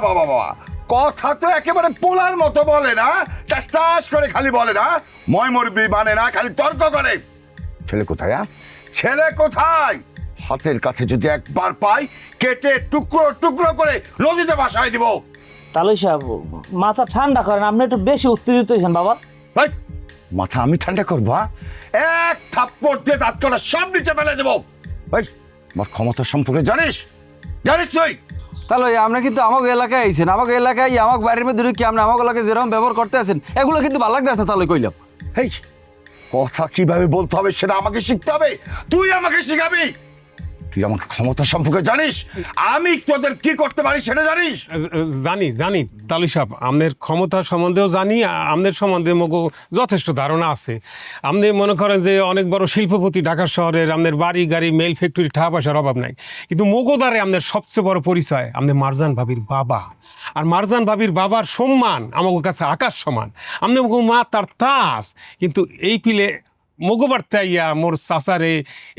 বাবা বাবা, কথা তো একেবারে পোলার মতো বলে না, টাস করে খালি বলে না, ময়মরবি মানে না, খালি তর্ক করে। ছেলে কোথায়? ছেলে কোথায়? হাতের কাছে যদি একবার পাই, কেটে টুকরো টুকরো করে নদীতে ভাসায় দিব। তালই সাহেব, মাথা ঠান্ডা করেন, আপনি একটু বেশি উত্তেজিত হয়েছেন বাবা। মাথা আমি ঠান্ডা করবো? এক থাপ্পড় দিয়ে দাঁত করা সব নিচে ফেলে দেবো। আমার ক্ষমতা সম্পর্কে জানিস? তুই? তাহলে আপনি কিন্তু আমাকে এলাকায় আইছেন, আমাকে এলাকায় আমাকে বাড়ির মধ্যে কি আপনি আমাকে এলাকায় যেরকম ব্যবহার করতে আছেন, এগুলো কিন্তু ভালো লাগতেছে। তাহলে কইলাম কথা কিভাবে বলতে হবে সেটা আমাকে শিখতে হবে, তুই আমাকে শিখাবি। তুই আমাকে ক্ষমতা সম্পর্কে জানিস, আমি তোদের কি করতে পারি সেটা জানিস? জানি তালুই সাহেব, আপনার ক্ষমতা সম্বন্ধেও জানি, আপনার সম্বন্ধে মগো যথেষ্ট ধারণা আছে। আপনি মনে করেন যে অনেক বড় শিল্পপতি ঢাকা শহরের, আপনার বাড়ি গাড়ি মেল ফ্যাক্টরি টাকা পয়সার অভাব নাই, কিন্তু মগোদারে আপনার সবচেয়ে বড় পরিচয় আপনার মারজান ভাবির বাবা। আর মারজান ভাবির বাবার সম্মান আমার কাছে আকাশ সমান। আপনি মগো মা তার তাস, কিন্তু এই পিলে মগোবার তাইয়া মোর চাচারে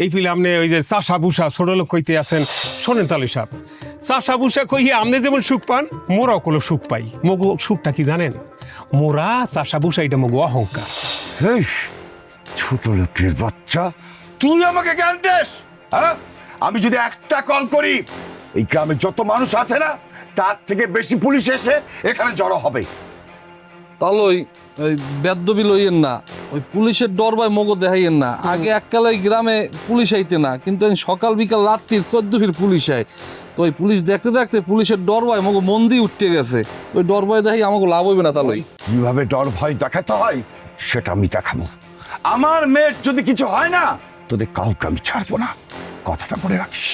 এই ফিলে আপনি ওই যে চাষা বুসা ছোট লোক কইতে আছেন। শোনেন তালুই সাহেব, চাষা বুসা কইয়ে আপনি যেমন সুখ পান, মোরাও কোনো সুখ পাই। মগো সুখটা কি জানেন? মোরা চাষা বুসা, এটা মগো অহংকার। ছোট লোকের বাচ্চা, তুই আমাকে জ্ঞান দিস? আমি যদি একটা কল করি, এই গ্রামে যত মানুষ আছে না, তার থেকে বেশি পুলিশ এসে এখানে জড়ো হবে। তাহলে ওই বেদ্যবি লইয়েন না, ওই পুলিশের ডর ভাই মগো দেখাইয়েন না। আগে এককালে গ্রামে পুলিশ আইতে না, কিন্তু সকাল বিকাল রাত্রির 14 ফির পুলিশ আয়। তো ওই পুলিশ দেখতে দেখতে পুলিশের ডর ভয় মগো মন্দি উঠতে গেছে। ওই ডর ভয় দেখাই আমাকে লাভ হইবে না। তাহলে কিভাবে ডর ভয় দেখাতে হয় সেটা আমি দেখাবো। আমার মেয়ের যদি কিছু হয় না, তোদের কাউকে আমি ছাড়বো না, কথাটা মনে রাখিস।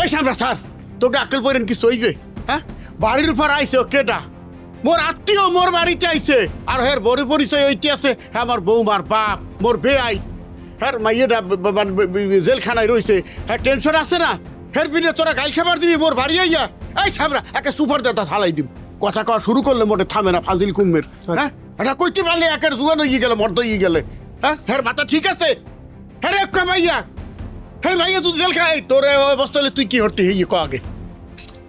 এই সামরা স্যার, তোকে আক্কেল পড়েন কি সইবে? হ্যাঁ, বাড়ির উপর আইছে কেডা? মোর আত্মীয় মোর বাড়িতে আইছে, আর হের বড় পরিচয় হইতে আছে হ্যাঁ আমার বৌমার বাপ, মোর বেআই। হ্যাঁ মাইয়েটা জেলখানায় রয়েছে, হ্যাঁ টেনশন আছে না? হের বিনে তোরা গাইল খাবার দিবি মোর বাড়ি আইয়া? এই সামরা একে সুপার দাদা হালাই দিব। কথা কওয়া শুরু করলে মোটে থামে না ফাজিল কুম্মের। হ্যাঁ, এটা কইতে পারলে একের জুয়ান হয়ে গেলে মর্দ হয়ে গেলে। হ্যাঁ, হের মাথা ঠিক আছে? হ্যাঁ রে মাইয়া, হ্যাঁ মাইয়া তুই জেলখানায়, তোর অবস্থা হলে তুই কি হতে হই ক আগে?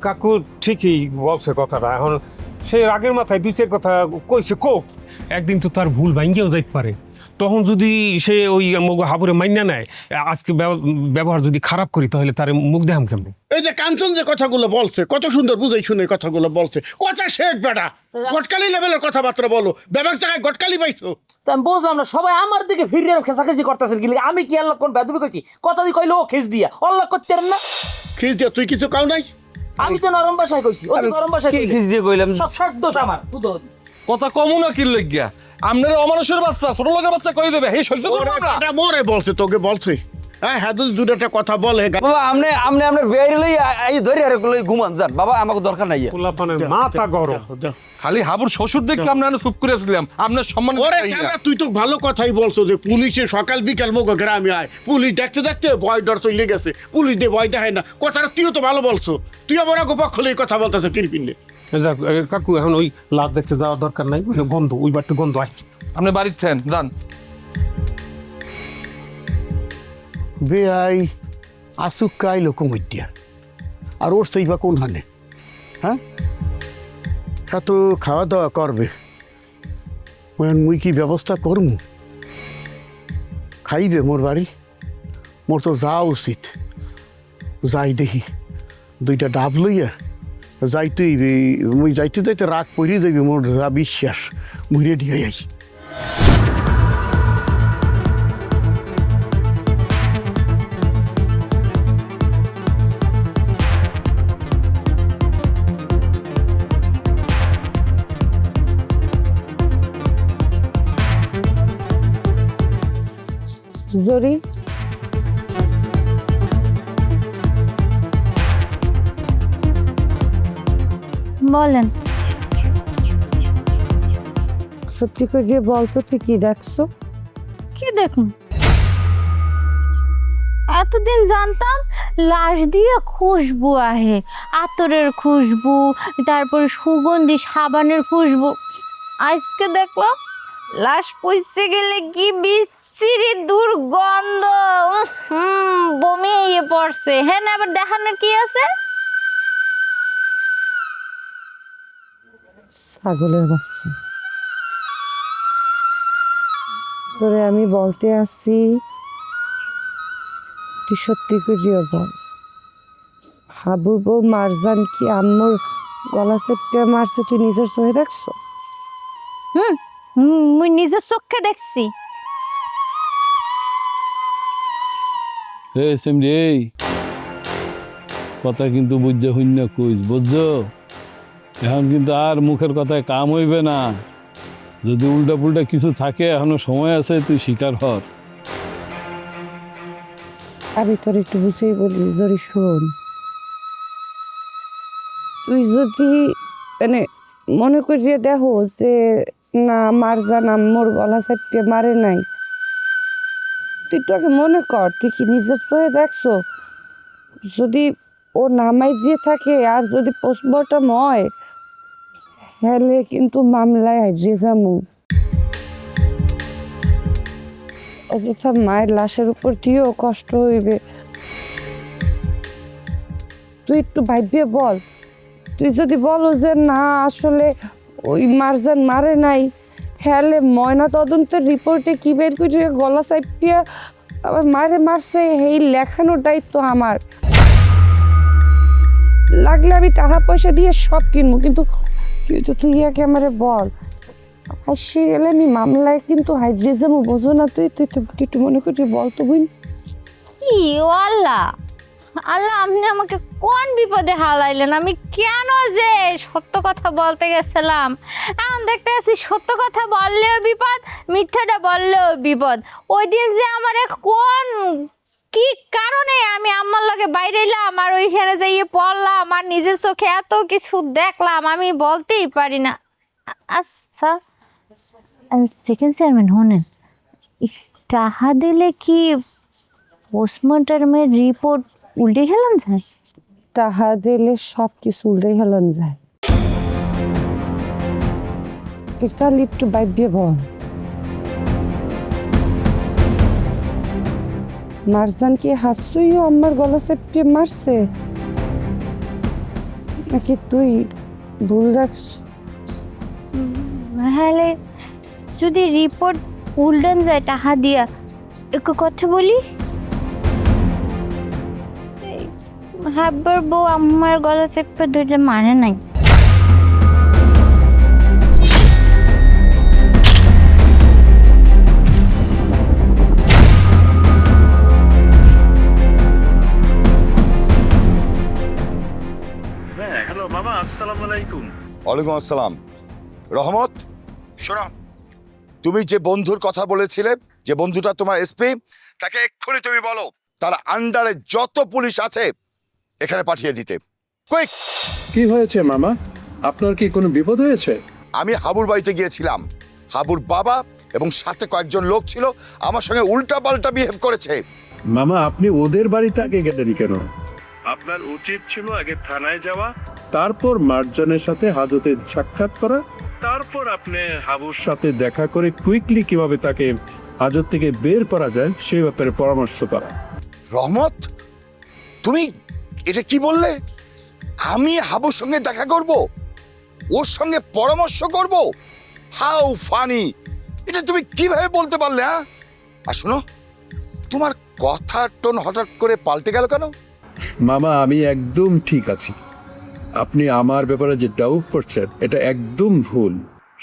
কাকু ঠিকই বলছে কথাটা। এখন সে আগের মাথায় দুই চার কথা কইছে, কোক একদিন তো তার ভুল ভাঙ্গিয়েও যাইতে পারে। তখন যদি সে ওই মগো হাবুরে মাইনা নেয়, আজকে ব্যবহার যদি খারাপ করি, তাহলে তার মুখ দেখাম কেমন? এই যে কাঞ্চন যে কথাগুলো বলছে, কত সুন্দর বুঝাই শুনে কথাগুলো বলছে। কথা শেখ বেটা, গটকালি লেভেলের কথাবার্তা বলো। ব্যাপক জায়গায় গটকালি পাইছো? তা আমি বুঝলাম না, সবাই আমার দিকে ফিরে খেসাখেসি করতেছেন, কিন্তু আমি কি আল্লাহ কোন বেদবি কইছি? কথা দিয়ে কইলো খেস দিয়া অল্লাহ করতে পারেন না। খিস দিয়া তুই কিছু কাও নাই? আমি তো নরম ভাষায় কইছি, অতি নরম ভাষায় কি খিস দিয়ে কইলাম? সব শর্ট দোষ আমার। কথা কমু না কি লইগা? আপনার অমানুষের বাচ্চা, ছোট লোকের বাচ্চা কই দেবে? এই সহ্য করবো আমরা? এটা মোরে বলছে, তোকে বলছে। হ্যাঁ হ্যাঁ, দুটা কথা বলে। বাবা আপনি আপনার বেয়ারি লই এই ধরে আর লই ঘুমান যান বাবা, আমাকে দরকার নাই। পোলাপানের মাথা গরম। খালি হাবুর শ্বশুর দেখে আমরা চুপ করে আসলাম। আপনার সম্মান তুই তো ভালো কথাই বলছো যে পুলিশে সকাল বিকাল মোগো গ্রামে আয়, পুলিশ দেখতে দেখতে ভয় ডর চলে গেছে, পুলিশ দিয়ে ভয় দেখায় না। কথাটা তুইও তো ভালো বলছো। তুই আমার আগে পক্ষ লই কথা বলতেছো কিরপিনে। যাক কাকু, এখন ওই লাভ দেখতে যাওয়ার দরকার নাই, গন্ধ ওই বাড়তে গন্ধ আয়। আপনি বাড়ির থেন যান। বেআই আসুক কাই লোক মধ্যে, আর ওর সেই বা কোন হানে? হ্যাঁ, এত খাওয়া দাওয়া করবে, মুই কি ব্যবস্থা করমু? খাইবে মোর বাড়ি? মোর তো যাওয়া উচিত। যাই দেখি দুইটা ডাব লইয়া যাইতেই, মুই যাইতে যাইতে রাগ পড়িয়ে দেবি মোর যা বিশ্বাস। মুই রেডি হয়ে যাই। জরি, বলেন, সত্যি করে দিয়ে বলতো তুই কি দেখছো? কি দেখুন, এতদিন জানতাম লাশ দিয়ে খুশবু আহে, আতরের খুশবু, তারপরে সুগন্ধি সাবানের খুশবু। আজকে দেখলাম লাশ পইছে গেলে কি বিশ্রী দুর্গন্ধ, বমি ইয়ে পড়ছে। হ্যাঁ না, আবার দেখানোর কি আছে? ছাগলের বাচ্চা তোরে আমি বলতে আসছি, তুই সত্যি করিয়া বল, হাবুর বউ মারজান কি আম্মুর গলা চেপে মারছে, তুই নিজের চোখে দেখছো? মুই নিজের চোখে দেখছি। এই কথা কিন্তু বুঝতে হইনা কইস, বুঝছো? এখন কিন্তু আর মুখের কথায় কাম হইবে না। যদি উল্টা পুল্টা কিছু থাকে, এখনো সময় আছে, তুই স্বীকার হর। আমি তোর একটু বুঝেই বলি, ধরে শোন, তুই যদি মানে মনে করিয়ে দেখো যে না মারজান আম্মুর গলা চেপে মারে নাই, তুই তো আগে মনে কর তুই কি নিজের চোখে দেখছো? যদি ও নামাই দিয়ে থাকে আর যদি পোস্টমর্টম হয়, তাহলে কিন্তু মামলায় হারিয়ে যাবো। অযথা মায়ের লাশের উপর দিয়েও কষ্ট হইবে। তুই একটু ভাবিয়ে বল, তুই যদি বলো যে না আসলে ওই মারজান মারে নাই, তাহলে ময়না তদন্তের রিপোর্টে কি বের করে গলা চাপিয়া আবার মারে মারছে, এই লেখানোর দায়িত্ব আমার। লাগলে আমি টাকা পয়সা দিয়ে সব কিনবো, কিন্তু কিন্তু তুই একে আমারে বল, হাসি গেলে আমি মামলায় কিন্তু হাইড্রিজমও বোঝো না, তুই তুই তুই একটু মনে করি বল তো বুঝ। কি আল্লাহ, আল্লাহ আপনি আমাকে কোন বিপদে হালাইলেন? আমি কেন যে সত্য কথা বলতে গেছিলাম, এখন দেখতে পাচ্ছি সত্য কথা বললেও বিপদ, মিথ্যাটা বললেও বিপদ। ওই দিন যে আমারে কোন কি কারণে আমি আম্মার লগে বাইরে এলাম আর ওইখানে যাইয়ে পড়লাম আর নিজের চোখে এত কিছু দেখলাম, আমি বলতেই পারি না। আচ্ছা সেকেন্ড চেয়ারম্যান হনেন, টাকা দিলে কি পোস্টমর্টমের রিপোর্ট উল্টে খেলাম যায়? টাকা দিলে সব কিছু উল্টে হেলান যায়। তাহলে একটু ভাবিয়ে বল, মারজান কি হাসুইও আমার গলা চেপে মারছে, নাকি তুই ভুল রাখছ? তাহলে যদি রিপোর্ট উল্টান যায় টাকা দিয়া, একটু কথা বলি। হাব্বার বউ আমার গলা চেপে ধরে মানে নাই। হ্যালো মামা, আসসালামু আলাইকুম। ওয়ালাইকুম আসসালাম। রহমত, শোনো, তুমি যে বন্ধুর কথা বলেছিলে, যে বন্ধুটা তোমার এসপি, তাকে এক্ষুনি তুমি বলো তার আন্ডারে যত পুলিশ আছে এখানে পাঠিয়ে দিতে। কুইক! কি হয়েছে মামা? আপনার কি কোনো বিপদ হয়েছে? আমি হাবুর বাড়িতে গিয়েছিলাম, হাবুর বাবা এবং সাথে কয়েকজন লোক ছিল, আমার সঙ্গে উল্টা পাল্টা বিহেভ করেছে। মামা আপনি ওদের বাড়িতে আগে গেলেন কেন? আপনার উচিত ছিল আগে থানায় যাওয়া, তারপর মার্জনের সাথে হাজতে সাক্ষাৎ করা, তারপর আপনি হাবুর সাথে দেখা করে কুইকলি কিভাবে তাকে হাজত থেকে বের করা যায় সেই ব্যাপারে পরামর্শ করা। রহমত, তুমি এটা কি বললে? আমি হাবুর সঙ্গে দেখা করব, ওর সঙ্গে পরামর্শ করব? How funny! এটা তুমি কিভাবে বলতে পারলে? হ্যাঁ, আর শোনো, তোমার কথার টোন হঠাৎ করে পাল্টে গেল কেন? মামা আমি একদম ঠিক আছি, আপনি আমার ব্যাপারে যে ডাউট করছেন এটা একদম ভুল।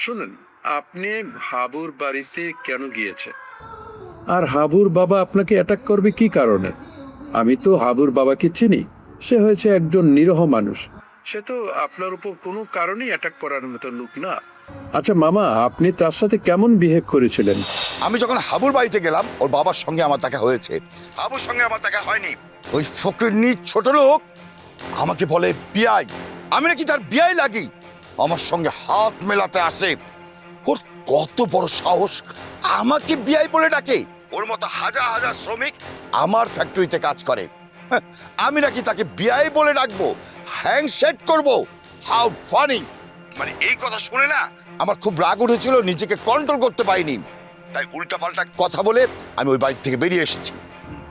শুনুন, আপনি হাবুর বাড়িতে কেন গিয়েছেন, আর হাবুর বাবা আপনাকে অ্যাটাক করবে কি কারণে? আমি তো হাবুর বাবাকে চিনি, সে হয়েছে একজন নিরীহ মানুষ, সে তো আপনার উপর কোনো কারণেই অ্যাটাক করার মতো লোক না। আচ্ছা মামা, আপনি তার সাথে কেমন বিহেভ করেছিলেন? আমি যখন হাবুর বাড়িতে গেলাম, ওর বাবার সঙ্গে আমার দেখা হয়েছে, হাবুর সঙ্গে আমার দেখা হয়নি। ওই ফকিরনি ছোট লোক আমাকে বলে বিআই, আমি নাকি তার বিআই লাগি, আমার সঙ্গে হাত মেলাতে আসে। ওর কত বড় সাহস আমাকে বিআই বলে ডাকে! ওর মতো হাজার হাজার শ্রমিক আমার ফ্যাক্টরিতে কাজ করে, আমি নাকি তাকে বিআই বলে ডাকবো, হ্যান্ডশেক করবো? How funny! মানে এই কথা শুনে না আমার খুব রাগ উঠেছিল, নিজেকে কন্ট্রোল করতে পারিনি, তাই উল্টাপাল্টা কথা বলে আমি ওই বাড়ি থেকে বেরিয়ে এসেছি।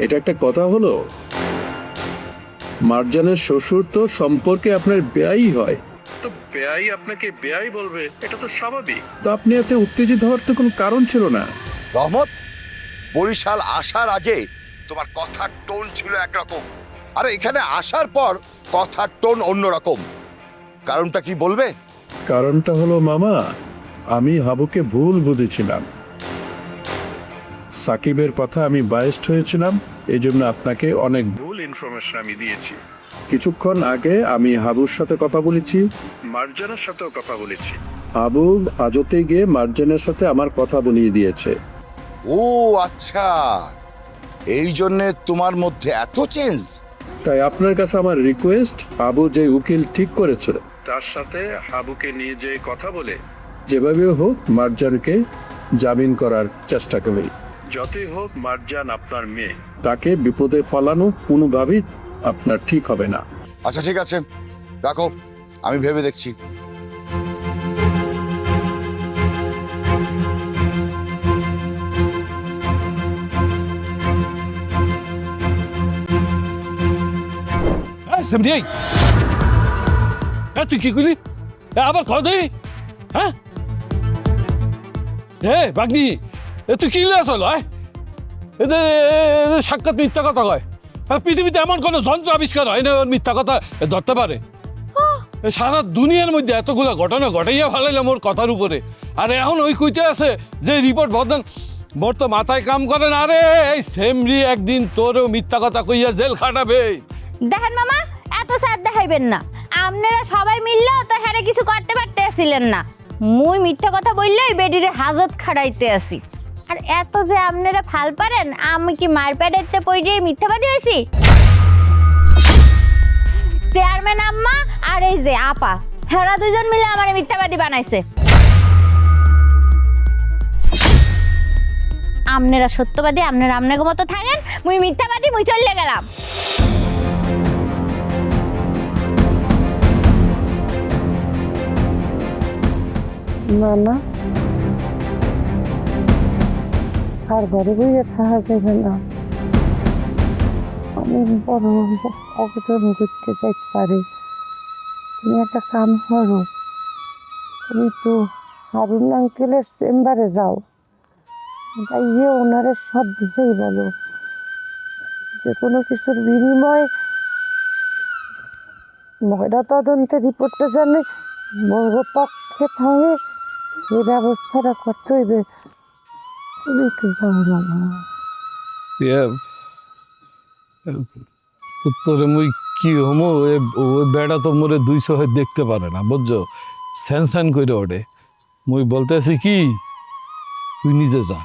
এটা একটা কথা হলো? মার্জানের শ্বশুর তো সম্পর্কে আপনার বেয়াই হয়, তো বেয়াই আপনাকে বেয়াই বলবে, এটা তো স্বাভাবিক। তো আপনি এত উত্তেজিত হওয়ার তো কোনো কারণ ছিল না। রহমত, বরিশাল আসার আগে তোমার কথার টোন ছিল একরকম, আর এখানে আসার পর কথার টোন অন্যরকম। কারণটা কি বলবে? কারণটা হলো মামা, আমি হাবুকে ভুল বুঝেছিলাম। সাকিবের কথা আমি বায়াসড হয়েছিলাম, এই জন্য আপনাকে অনেক ভুল ইনফরমেশন আমি দিয়েছি। কিছুক্ষণ আগে আমি হাবুর সাথে কথা বলেছি, মার্জানের সাথেও কথা বলেছি। হাবু হাজতে গিয়ে মার্জানের সাথে আমার কথা বলিয়ে দিয়েছে। ও আচ্ছা, এই জন্যে তোমার মধ্যে এত চেঞ্জ। তাই আপনার কাছে আমার রিকোয়েস্ট, হাবু যে উকিল ঠিক করেছে তার সাথে হাবুকে নিয়ে যে কথা বলে যেভাবে হোক মার্জানকে জামিন করার চেষ্টা করি। যতই হোক মার্জান আপনার মেয়ে, তাকে বিপদে ফেলানো কোনোভাবেই আপনার ঠিক হবে না। আচ্ছা ঠিক আছে, রাখো, আমি ভেবে দেখছি। তুই কি করলি? আবার খা দে। হ্যাঁ হে বাগনি, তুই কি আসল? সাক্ষাৎ মিথ্যা কথা কয়। পৃথিবীতে এমন কোনো যন্ত্র আবিষ্কার হয় না ওর মিথ্যা কথা ধরতে পারে। সারা দুনিয়ার মধ্যে এতগুলো ঘটনা ঘটাইয়া ফেলাইলাম ওর কথার উপরে, আর এখন ওই কইতে আছে যে রিপোর্ট বদন। মোর তো মাথায় কাম করে না রে। এই সেমরি একদিন তোরও মিথ্যা কথা কইয়া জেল খাটাবে। দেখেন মামা, এত স্যার দেখাইবেন না। আপনারা সবাই মিললেও তো হ্যারে কিছু করতে পারতেছিলেন না। মুই মিথ্যা কথা বললেই বেডিরে হাজত খাড়াইতে আসি। আর এত যে আপনারা ফাল পারেন, আমি কি মার প্যাডাইতে পড়ে মিথ্যাবাদী হয়েছি? চেয়ারম্যান আম্মা আর এই যে আপা, হেরা দুজন মিলে আমার মিথ্যাবাদী বানাইছে। আপনারা সত্যবাদী, আপনারা আপনাকে মতো থাকেন, মুই মিথ্যাবাদী, মুই চলে গেলাম। মামা, আর ঘরে বইয়ে থাকা যাবে না। আমি বড় অঘটন করতে চাইতে পারি। তুমি একটা কাম করো, তুমি তো হারুন আঙ্কেলের চেম্বারে যাও, যাইয়ে ওনারে সব বুঝেই বলো যে কোনো কিছুর বিনিময়ে ময়না তদন্তের রিপোর্টটা জানে মর্গ পক্ষে থাকে, এই ব্যবস্থাটা করতে হইবে। তুমি তো যাও মামা। উত্তরে মুই কি হমো? ওই বেড়া তো মোরে 200 হয়ে দেখতে পারে না, বুঝছো? স্যান করে ওঠে। মুই বলতেছি কি, তুই নিজে যা,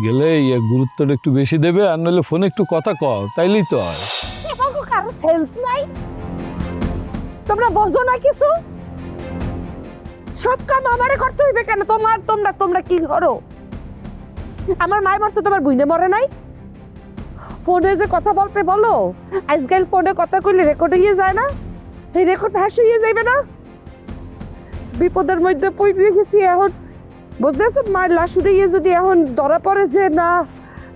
গেলে গুরুত্বটা একটু বেশি দেবে, আর নইলে ফোনে একটু কথা কও, তাইলেই তো হয়। কারো সেন্স নাই? তোমরা বোঝো না কিছু? সব কাম আমারে করতে হইবে কেন? তোমরা কি করো? আমার মায়ের মরতে তোমার বুঝতে মরে নাই? ফোনে যে কথা বলতে বলো, আজকাল ফোনে কথা কইলে রেকর্ড হয়ে যায় না? এই রেকর্ড হ্যাশ হয়ে যাইবে না? বিপদের মধ্যে পড়ে গেছি এখন, বুঝতেছো? মায়ের লাশ উড়িয়ে যদি এখন ধরা পড়ে যে না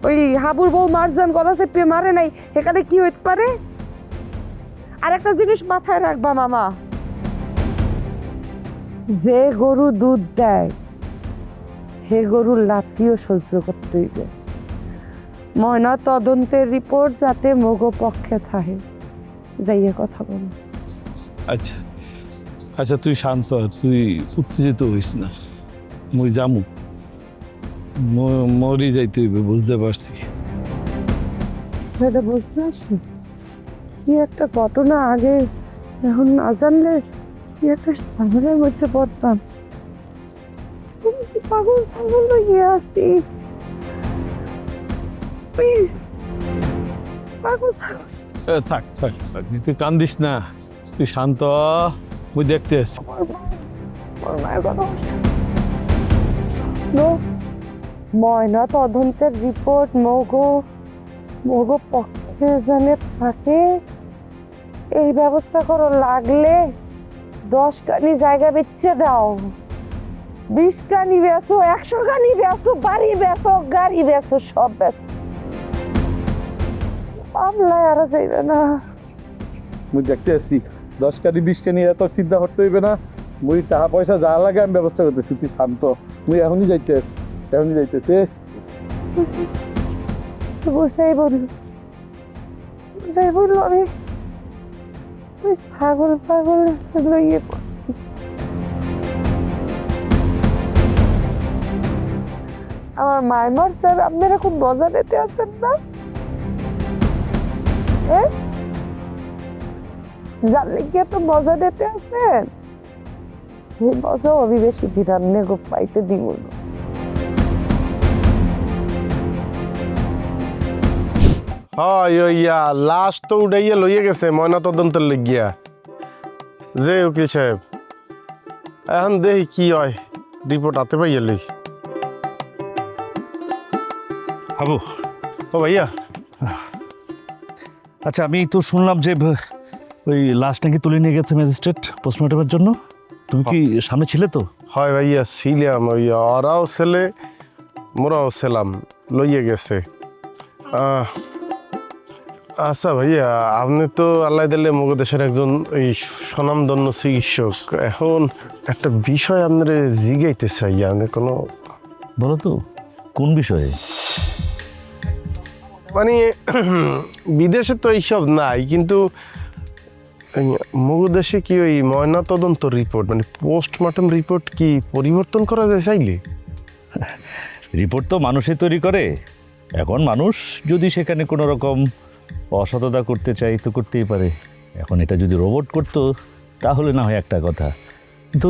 ওই হাবুর বউ মারজান গলা চেপে মারে নাই, সেখানে কি হইতে পারে? আর একটা জিনিস মাথায় রাখবা মামা, যে গরু দুধ দেয় হে গরুর লাথিও সহ্য করতে হইবে। ময়না তদন্তের রিপোর্ট যাতে মগো পক্ষে থাকে, যাইয়ে কথা বল। আচ্ছা আচ্ছা, তুই শান্ত হ, তুই উত্তেজিত হইস না। মুই জামু, মরি যাইতে হইবে, বুঝতে পারছি। সেটা বুঝতে পারছি, কি একটা ঘটনা আগে এখন না জানলে কি একটা ঝামেলার মধ্যে পড়তাম। তুমি কি পাগল হয়ে আসি? পাগল থাক থাক থাক, তুই কান্দিস না, তুই শান্ত হ, মুই দেখতে আসছি। ময়না তদন্তের রিপোর্ট মগো পক্ষে জানে থাকে, এই ব্যবস্থা করো। লাগলে 10 কানি জায়গা বেচে দাও, 20 কানি বেচো, 100 কানি বেচো, বাড়ি বেচো, গাড়ি বেচো, সব বেচো, মামলায় আর যাইবে না। মুই দেখতে আসছি 10 কানি 20 কানি এত চিন্তা করতে হইবে না। মুই টাকা পয়সা যা লাগে আমি ব্যবস্থা করতেছি, তুই শান্ত। মুই এখনই যাইতে আসছি, এখনই যাইতেছি। বুঝাই বললো আমি ওই ছাগল পাগল লইয়ে আমার মায়ের মরছে, আপনারা খুব মজা নিতে আসেন না? জানলে কি এত মজা নিতে আসেন? এই মজা আমি বেশি বিরান্নে গো পাইতে দিব না। ইয়া লাশ তো উঠাইয়া লইয়া গেছে ময়না তদন্তের লেগিয়া। যে উকিল সাহেব, এখন দেখি কি হয়, রিপোর্ট হাতে পাইয়া লই। হাবু, ও ভাইয়া, আচ্ছা আমি তো শুনলাম যে ওই লাশ নাকি তুলে নিয়ে গেছে ম্যাজিস্ট্রেট পোস্টমর্টমের জন্য। তুমি কি সামনে ছিলে তো? হয় ভাইয়া ছিলাম, ওরাও ছেলে মোরাও ছিলাম, লইয়া গেছে। আচ্ছা ভাইয়া, আপনি তো আল্লাহ দিলে মগ দেশের একজন এই স্বনামধন্য চিকিৎসক, এখন একটা বিষয় আপনার জিগাইতে চাই। আপনি কোনো বলো তো কোন বিষয়ে? মানে বিদেশে তো এইসব নাই, কিন্তু মগ দেশে কি ওই ময়না তদন্ত রিপোর্ট মানে পোস্টমর্টম রিপোর্ট কি পরিবর্তন করা যায় চাইলে? রিপোর্ট তো মানুষই তৈরি করে। এখন মানুষ যদি সেখানে কোনো রকম অসততা করতে চাই তো করতেই পারে। এখন এটা যদি রোবট করতো তাহলে না হয় একটা কথা, কিন্তু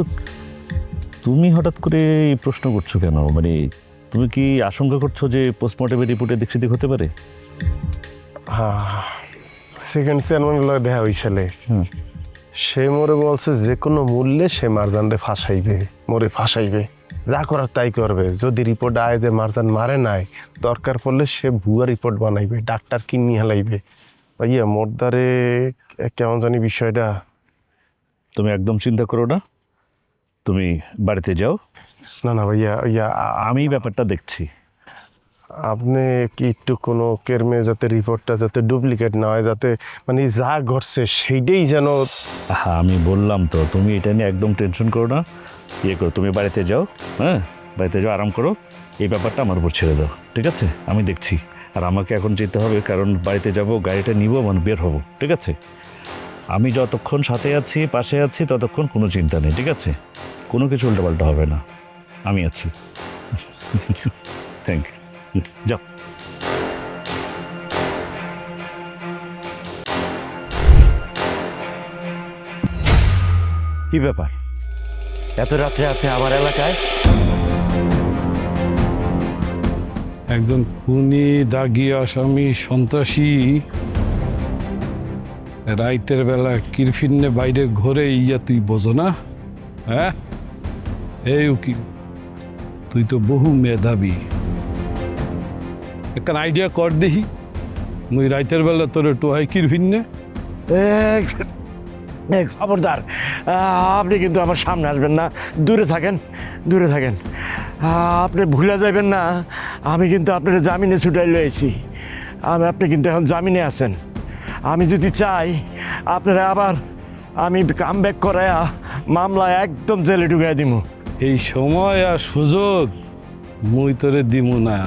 তুমি হঠাৎ করে এই প্রশ্ন করছো কেন? মানে তুমি কি আশঙ্কা করছো যে পোস্টমর্টমের রিপোর্টে দিক সেদিক হতে পারে? সেকেন্ড চেয়ারম্যান দেখা হয়েছিল, সে মোরে বলছে যে কোনো মূল্যে সে মারজানরে ফাঁসাইবে, মোরে ফাঁসাইবে, যা করার তাই করবে। যদি রিপোর্ট আয় যে মারজান মারে নাই, দরকার পড়লে সে ভুয়া রিপোর্ট বানাইবে, ডাক্তার কিনি হেলাইবে। ভাইয়া মোরদারে কেমন জানি বিষয়টা। তুমি একদম চিন্তা করো না, তুমি বাড়িতে যাও। না না ভাইয়া, আমি ব্যাপারটা দেখছি। আপনি কি একটু কোনো কেরমে যাতে রিপোর্টটা যাতে ডুপ্লিকেট না হয়, যাতে মানে যা ঘটছে সেইটাই যেন। হ্যাঁ আমি বললাম তো, তুমি এটা নিয়ে একদম টেনশন করো না, করো, তুমি বাড়িতে যাও। হ্যাঁ বাড়িতে যাও, আরাম করো, এই ব্যাপারটা আমার উপর ছেড়ে দাও, ঠিক আছে? আমি দেখছি। আর আমাকে এখন যেতে হবে, কারণ বাড়িতে যাব, গাড়িটা নিব, মানে বের হবো, ঠিক আছে? আমি যতক্ষণ সাথে আছি, পাশে আছি, ততক্ষণ কোনো চিন্তা নেই, ঠিক আছে? কোনো কিছু উল্টোপাল্টা হবে না, আমি আছি। থ্যাংক ইউ, যাও। কি ব্যাপার, এত রাত্রে আপনি আমার এলাকায়? একজন খুনি, দাগি, আসামি, সন্ত্রাসী রাইতের বেলা কিরফিন্নে বাইরে ঘরে ইয়া তুই বোঝো না? হ্যাঁ এই উকিল, তুই তো বহু মেধাবী, একটা আইডিয়া কর দেখি। মুই রাইতের বেলা তোর টোহাই কিরফিন্নে। খবরদার, আপনি কিন্তু আমার সামনে আসবেন না, দূরে থাকেন, দূরে থাকেন। আপনি ভুলে যাবেন না, আমি কিন্তু আপনার জামিনে ছুটাই লয়েছি। আপনি কিন্তু এখন জামিনে আছেন। আমি যদি চাই আপনারা আবার আমি কাম ব্যাক করাইয়া মামলা একদম জেলে ঢুকাই দিব। এই সময় আর সুযোগ মুই তোরে দিব না।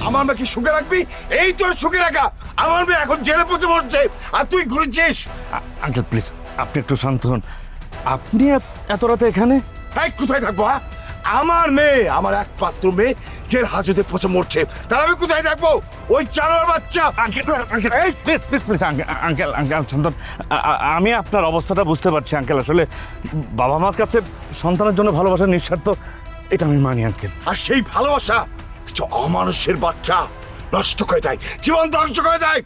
আমার মেয়ে কি সুখে রাখবি? এই তোর সুখে রাখা। আমার মেয়ে এখন জেলে পচে মরছে আর তুই ঘুরেছিস। আঙ্কেল প্লিজ, আপনি একটু শান্ত হন। আপনি এত রাতে এখানে? এই কোথায় থাকবো? আমার মেয়ে, আমার একমাত্র মেয়ে জেল হাজতে পচে মরছে, তার আমি কোথায় থাকবো? ওই চালার বাচ্চা। আঙ্কেল আমি আপনার অবস্থাটা বুঝতে পারছি আঙ্কেল। আসলে বাবা মার কাছে সন্তানের জন্য ভালোবাসা নিঃস্বার্থ, এটা আমি মানি আঙ্কেল। আর সেই ভালোবাসা অমানুষের বাচ্চা নষ্ট করে দেয়, জীবন ধ্বংস করে দেয়।